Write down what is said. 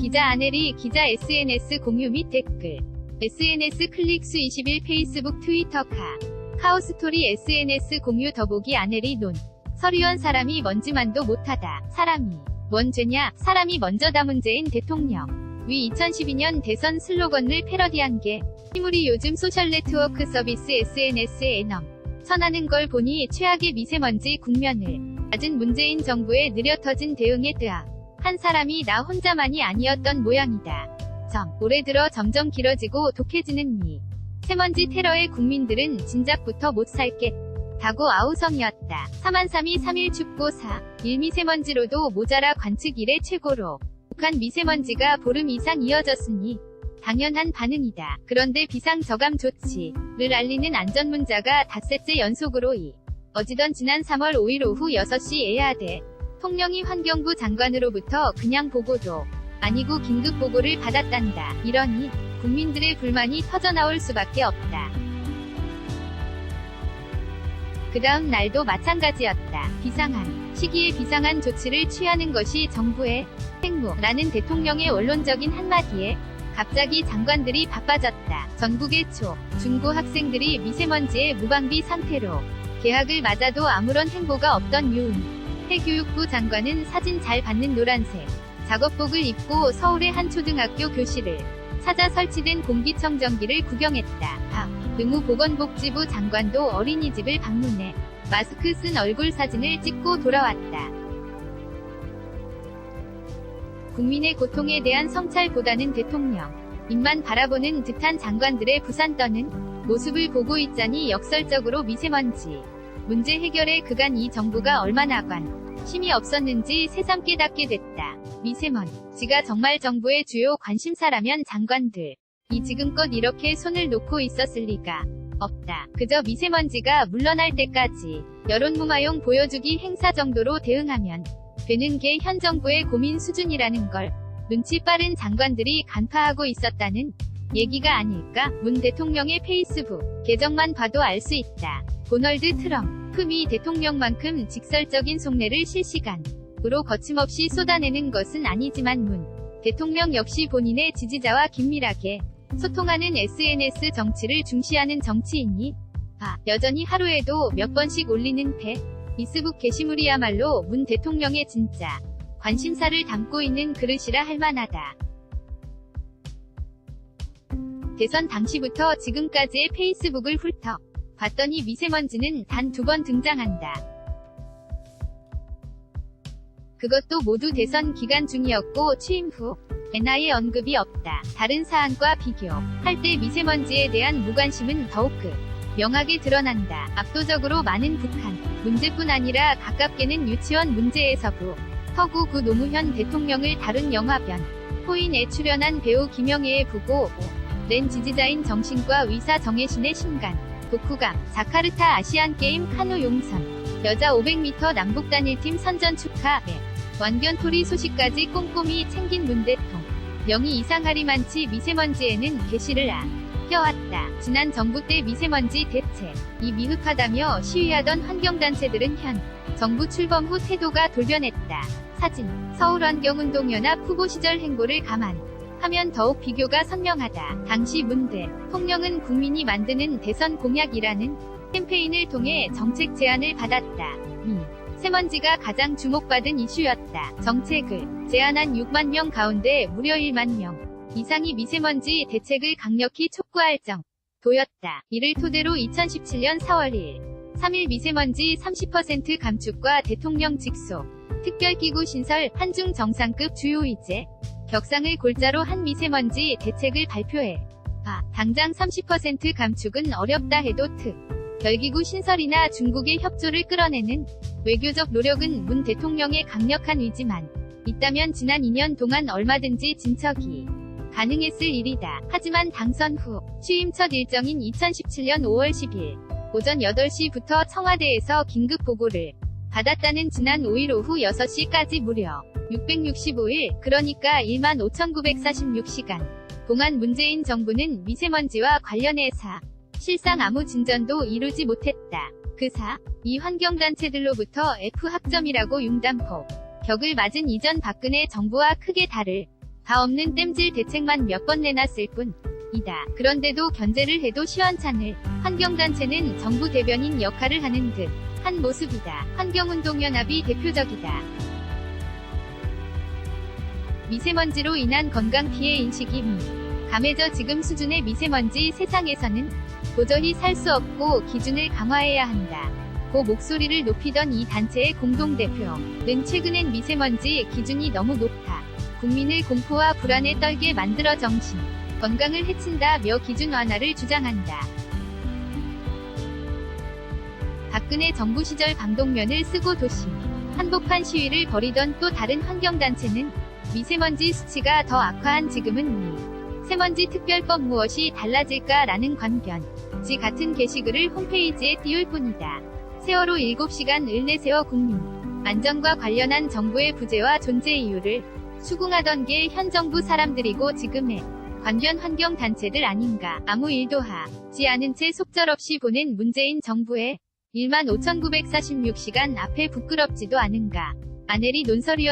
기자 아네리 기자 SNS 공유 및 댓글. SNS 클릭수 20일 페이스북 트위터 카오스토리 SNS 공유 더보기 아네리 논. 서리원 사람이 먼지만도 못하다. 사람이 뭔 죄냐? 사람이 먼저다. 문재인 대통령 위 2012년 대선 슬로건을 패러디한 게 희물이 요즘 소셜 네트워크 서비스 SNS에 넘쳐나는 걸 보니 최악의 미세먼지 국면을 맞은 문재인 정부의 느려터진 대응에 한 사람이 나 혼자만이 아니었던 모양이다. 올해 들어 점점 길어지고 독해지는 미세먼지 테러에 국민들은 진작부터 못 살겠다고 아우성이었다. 3.3이 3일 춥고 4일 미세먼지로도 모자라 관측 이래 최고로 북한 미세먼지가 보름 이상 이어졌으니 당연한 반응이다. 그런데 비상저감 조치를 알리는 안전문자가 닷새째 연속으로 어지던 지난 3월 5일 오후 6시에야 대통령이 환경부 장관으로부터 그냥 보고도 아니고 긴급 보고를 받았단다. 이러니 국민들의 불만이 터져나올 수밖에 없다. 그 다음 날도 마찬가지였다. 비상한 시기에 비상한 조치를 취하는 것이 정부의 책무라는 대통령의 원론적인 한마디에 갑자기 장관들이 바빠졌다. 전국의 초, 중고 학생들이 미세먼지의 무방비 상태로 개학을 맞아도 아무런 행보가 없던 유은혜 교육부 장관은 사진 잘 받는 노란색 작업복을 입고 서울의 한 초등학교 교실을 찾아 설치된 공기청정기를 구경했다. 능우 보건복지부 장관도 어린이집을 방문해 마스크 쓴 얼굴 사진을 찍고 돌아왔다. 국민의 고통에 대한 성찰보다는 대통령 입만 바라보는 듯한 장관들의 부산 떠는 모습을 보고 있자니 역설적으로 미세먼지 문제 해결에 그간 이 정부가 얼마나 관심이 없었는지 새삼 깨닫게 됐다. 미세먼지가 정말 정부의 주요 관심사라면 장관들이 지금껏 이렇게 손을 놓고 있었을 리가 없다. 그저 미세먼지가 물러날 때까지 여론무마용 보여주기 행사 정도로 대응하면 되는 게 현 정부의 고민 수준이라는 걸 눈치 빠른 장관들이 간파하고 있었다는 얘기가 아닐까? 문 대통령의 페이스북 계정만 봐도 알 수 있다. 도널드 트럼프 미 대통령만큼 직설적인 속내를 실시간으로 거침없이 쏟아내는 것은 아니지만 문 대통령 역시 본인의 지지자와 긴밀하게 소통하는 SNS 정치를 중시하는 정치인이 여전히 하루에도 몇 번씩 올리는 페이스북 게시물이야말로 문 대통령의 진짜 관심사를 담고 있는 그릇이라 할 만하다. 대선 당시부터 지금까지의 페이스북을 훑어 봤더니 미세먼지는 단 2번 등장한다. 그것도 모두 대선 기간 중이었고 취임 후엔 아예 언급이 없다. 다른 사안과 비교할 때 미세먼지에 대한 무관심은 더욱 명하게 드러난다. 압도적으로 많은 북한 문제뿐 아니라 가깝게는 유치원 문제에서부터 구 노무현 대통령을 다룬 영화변 호인에 출연한 배우 김영애의 부고 낸 지지자인 정신과 의사 정혜신의 신간 독후감 자카르타 아시안게임 카누 용선 여자 500m 남북 단일팀 선전 축하해 완변토리 소식까지 꼼꼼히 챙긴 문 대통령이 이상하리만치 미세먼지에는 개시를 껴왔다. 지난 정부 때 미세먼지 대책이 미흡하다며 시위하던 환경단체들은 현 정부 출범 후 태도가 돌변했다. 사진 서울환경운동연합 후보 시절 행보를 감안하면 더욱 비교가 선명하다. 당시 문 대통령은 국민이 만드는 대선 공약이라는 캠페인을 통해 정책 제안을 받았다. 미세먼지가 가장 주목받은 이슈였다. 정책을 제안한 6만 명 가운데 무려 1만 명 이상이 미세먼지 대책을 강력히 촉구할 정도였다. 이를 토대로 2017년 4월 3일 미세먼지 30% 감축과 대통령 직속 특별기구 신설 한중 정상급 주요의제 격상을 골자로 한 미세먼지 대책을 발표해 당장 30% 감축은 어렵다 해도 별기구 신설이나 중국의 협조를 끌어내는 외교적 노력은 문 대통령의 강력한 의지만 있다면 지난 2년 동안 얼마든지 진척이 가능했을 일이다. 하지만 당선 후 취임 첫 일정인 2017년 5월 10일 오전 8시부터 청와대에서 긴급 보고를 받았다는 지난 5일 오후 6시까지 무려 665일, 그러니까 15,946시간 동안 문재인 정부는 미세먼지와 관련해 실상 아무 진전도 이루지 못했다. 이 환경단체들로부터 F학점이라고 융단폭 격을 맞은 이전 박근혜 정부와 크게 다를 다 없는 땜질 대책만 몇 번 내놨을 뿐 이다. 그런데도 견제를 해도 시원찮을 환경단체는 정부 대변인 역할을 하는 듯 한 모습이다. 환경운동연합이 대표적이다. 미세먼지로 인한 건강 피해 인식이 감해져 지금 수준의 미세먼지 세상에서는 도저히 살 수 없고 기준을 강화해야 한다. 고 목소리를 높이던 이 단체의 공동대표는 최근엔 미세먼지 기준이 너무 높다. 국민을 공포와 불안에 떨게 만들어 정신, 건강을 해친다며 기준 완화를 주장한다. 박근혜 정부 시절 방독면을 쓰고 도심 한복판 시위를 벌이던 또 다른 환경단체는 미세먼지 수치가 더 악화한 지금은 미세먼지 특별법 무엇이 달라질까라는 관변 지 같은 게시글을 홈페이지에 띄울 뿐이다. 세월호 7시간을 내세워 국민 안전과 관련한 정부의 부재와 존재 이유를 수긍하던 게 현 정부 사람들이고 지금의 관련 환경단체들 아닌가. 아무 일도 하지 않은 채 속절없이 보낸 문재인 정부의 15,946시간 앞에 부끄럽지도 않은가. 안혜리 논설위원